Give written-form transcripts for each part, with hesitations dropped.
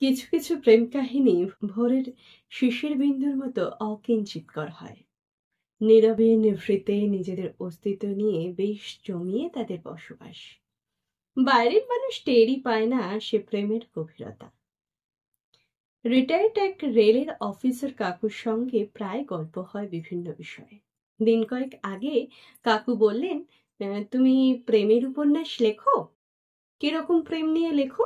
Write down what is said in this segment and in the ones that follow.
কিছু কিছু প্রেম কাহিনী ভোরের শিশির বিন্দুর মতো অকিঞ্চিৎকর হয়। নীরবে নিভৃতে নিজেদের অস্তিত্ব নিয়ে বেশ জমিয়ে তাদের বসবাস। বাইরের মানুষ টেরই পায় না সে প্রেমের গভীরতা। রিটায়ার্ড এক রেলের অফিসার কাকুর সঙ্গে প্রায় গল্প হয় বিভিন্ন বিষয়ে। দিন কয়েক আগে কাকু বললেন, তুমি প্রেমের উপন্যাস লেখো? কিরকম প্রেম নিয়ে লেখো?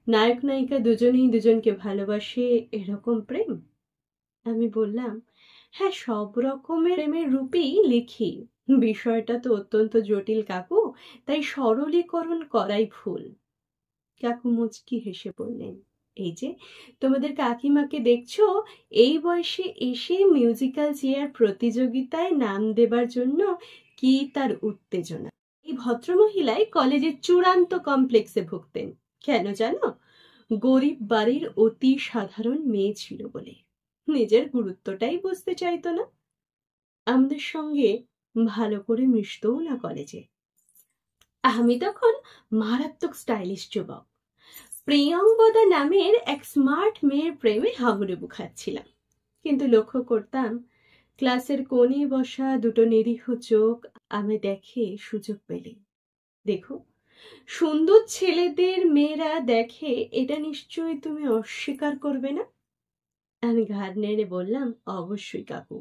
নায়ক নায়িকা দুজনেই দুজনকে ভালোবাসে, এরকম প্রেম? আমি বললাম, হ্যাঁ, সব রকমের প্রেমের রূপেই লিখি। বিষয়টা তো অত্যন্ত জটিল কাকু, তাই সরলীকরণ করাই ভুল। কাকু মুচকি হেসে বললেন, এই যে তোমাদের কাকিমাকে দেখছো, এই বয়সে এসে মিউজিক্যাল চেয়ার প্রতিযোগিতায় নাম দেবার জন্য কি তার উত্তেজনা! এই ভদ্রমহিলাই কলেজের চূড়ান্ত কমপ্লেক্সে ভুগতেন। কেন জানো? গরিব বাড়ির অতি সাধারণ মেয়ে ছিল বলে। নিজের গুরুত্বটাই বুঝতে চাইতো না। আমাদের সঙ্গে ভালো করে মিশতও না কলেজে। আমি তখন মারাত্মক স্টাইলিশ যুবক। প্রিয়ঙ্বদা নামের এক স্মার্ট মেয়ের প্রেমে হাবুডুবু খাচ্ছিলাম। কিন্তু লক্ষ্য করতাম ক্লাসের কোণে বসা দুটো নিরীহ চোখ আমি দেখে সুযোগ পেলে। দেখো, সুন্দর ছেলেদের মেয়েরা দেখে, এটা নিশ্চয়ই তুমি অস্বীকার করবে না? আমি ঘাড় নেড়ে বললাম, অবশ্যই কাকু।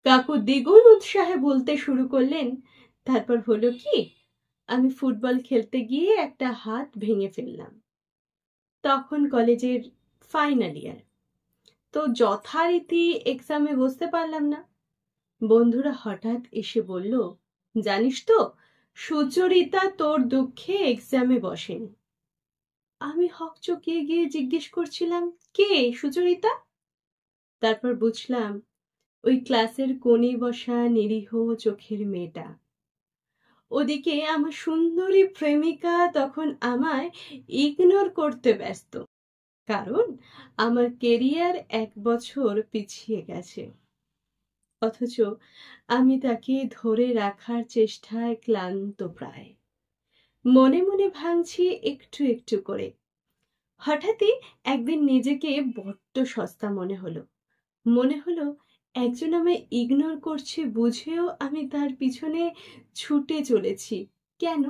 কাকু দ্বিগুণ উৎসাহে বলতে শুরু করলেন, তারপর হলো কি, আমি ফুটবল খেলতে গিয়ে একটা হাত ভেঙে ফেললাম। তখন কলেজের ফাইনাল ইয়ার। তো যথারীতি এক্সামে বসতে পারলাম না। বন্ধুরা হঠাৎ এসে বলল, জানিস তো, সুচরিতা তোর দুঃখে এক্সামে বসেনি। আমি হকচকিয়ে গিয়ে জিজ্ঞেস করছিলাম, কে সুচরিতা? তারপর বুঝলাম, ওই ক্লাসের কোণে বসা নিরীহ চোখের মেয়েটা। ওদিকে আমার সুন্দরী প্রেমিকা তখন আমায় ইগনোর করতে ব্যস্ত, কারণ আমার কেরিয়ার 1 বছর পিছিয়ে গেছে। অথচ আমি তাকে ধরে রাখার চেষ্টায় ক্লান্ত প্রায়। মনে মনে ভাঙছি একটু একটু করে। হঠাৎই একদিন নিজেকে বড্ড সস্তা মনে হলো। মনে হলো একজন আমায় ইগনোর করছে বুঝেও আমি তার পিছনে ছুটে চলেছি। কেন?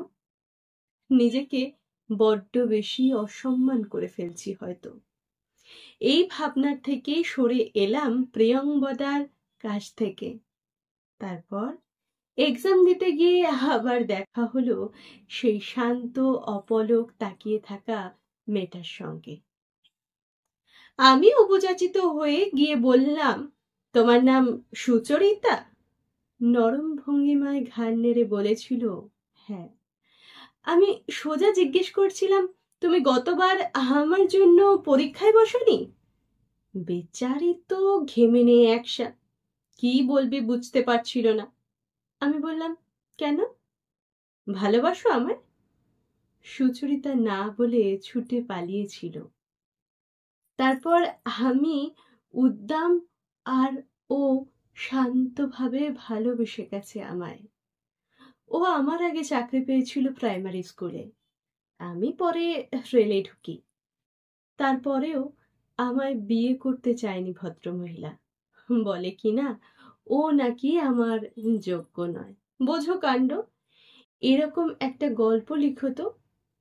নিজেকে বড্ড বেশি অসম্মান করে ফেলছি হয়তো। এই ভাবনার থেকে সরে এলাম প্রিয়ঙ্বদার কাছ থেকে। তারপর এক্সাম দিতে গিয়ে আবার দেখা হলো সেই শান্ত অপলক তাকিয়ে থাকা মেয়েটার সঙ্গে। আমি উপযাচিত হয়ে গিয়ে বললাম, তোমার নাম সুচরিতা? নরম ভঙ্গিমায় ঘাড় নেড়ে বলেছিল, হ্যাঁ। আমি সোজা জিজ্ঞেস করছিলাম, তুমি গতবার আমার জন্য পরীক্ষায় বসনি? বেচারি তো ঘেমে নিয়ে একসা, কি বলবে বুঝতে পারছিল না। আমি বললাম, কেন? ভালোবাসো আমায়? সুচরিতা না বলে ছুটে পালিয়েছিল। তারপর আমি উদ্দাম, আর ও শান্তভাবে ভালোবেসে গেছে আমায়। ও আমার আগে চাকরি পেয়েছিল প্রাইমারি স্কুলে, আমি পরে রেলে ঢুকি। তারপরেও আমায় বিয়ে করতে চায়নি ভদ্রমহিলা। বলে কিনা ও নাকি আমার যোগ্য নয়। বোঝো কাণ্ড। এরকম একটা গল্প লিখো তো,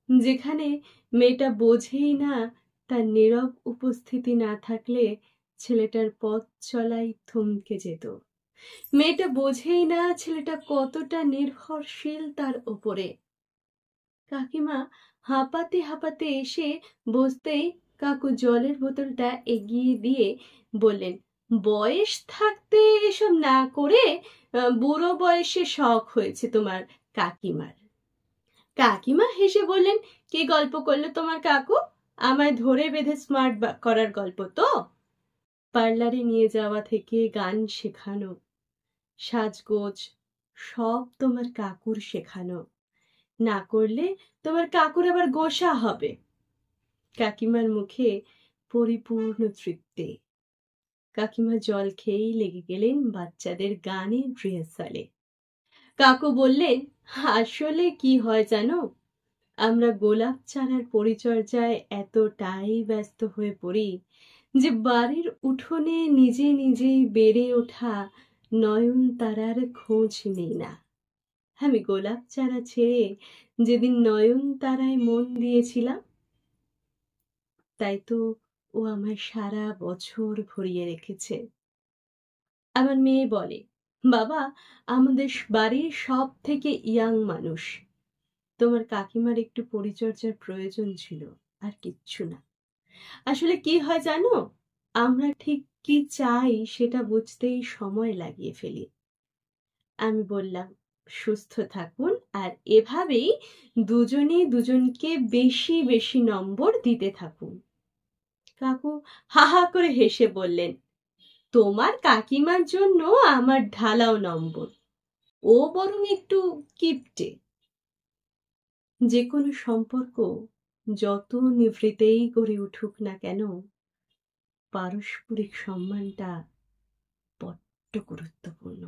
যেখানে মেয়েটা বোঝেই না তার নীরব উপস্থিতি না থাকলে ছেলেটার পথ চলাই থমকে যেত। মেয়েটা বোঝেই না ছেলেটা কতটা নির্ভরশীল তার ওপরে। কাকিমা হাঁপাতে হাঁপাতে এসে বসতেই কাকু জলের বোতলটা এগিয়ে দিয়ে বললেন, বয়স থাকতে এসব না করে বুড়ো বয়সে শখ হয়েছে তোমার কাকিমার। কাকিমা হেসে বললেন, কি গল্প করলো তোমার কাকু? আমায় ধরে বেঁধে স্মার্ট করার গল্প তো? পার্লারে নিয়ে যাওয়া থেকে গান শেখানো, সাজগোজ, সব তোমার কাকুর শেখানো। না করলে তোমার কাকুর আবার গোসা হবে। কাকিমার মুখে পরিপূর্ণ তৃপ্তি। কাকিমা জল খেয়েই লেগে গেলেন বাচ্চাদের গানের রিহার্সালে। কাকু বললেন, আসলে কি হয় জানো, আমরা গোলাপ চারার পরিচর্যায় এতটাই ব্যস্ত হয়ে পড়ি যে বাড়ির উঠোনে নিজে নিজেই বেড়ে ওঠা নয়নতারার খোঁজ নেই না। আমি গোলাপ চারা ছেড়ে যেদিন নয়নতারায় মন দিয়েছিলাম, তাই তো ও আমায় সারা বছর ভরিয়ে রেখেছে। আমার মেয়ে বলে, বাবা, আমাদের বাড়ির সব থেকে ইয়াং মানুষ, তোমার কাকিমার একটু পরিচর্যার প্রয়োজন ছিল, আর কিচ্ছু না। আসলে কি হয় জানো, আমরা ঠিক কি চাই সেটা বুঝতেই সময় লাগিয়ে ফেলি। আমি বললাম, সুস্থ থাকুন আর এভাবেই দুজনে দুজনকে বেশি বেশি নম্বর দিতে থাকুন। কাকু হা হা করে হেসে বললেন, তোমার কাকিমার জন্য আমার ঢালাও নম্বর, ও বরং একটু কিপটে। যে কোনো সম্পর্ক যত নিভৃতেই গড়ে উঠুক না কেন, পারস্পরিক সম্মানটা বড্ড গুরুত্বপূর্ণ।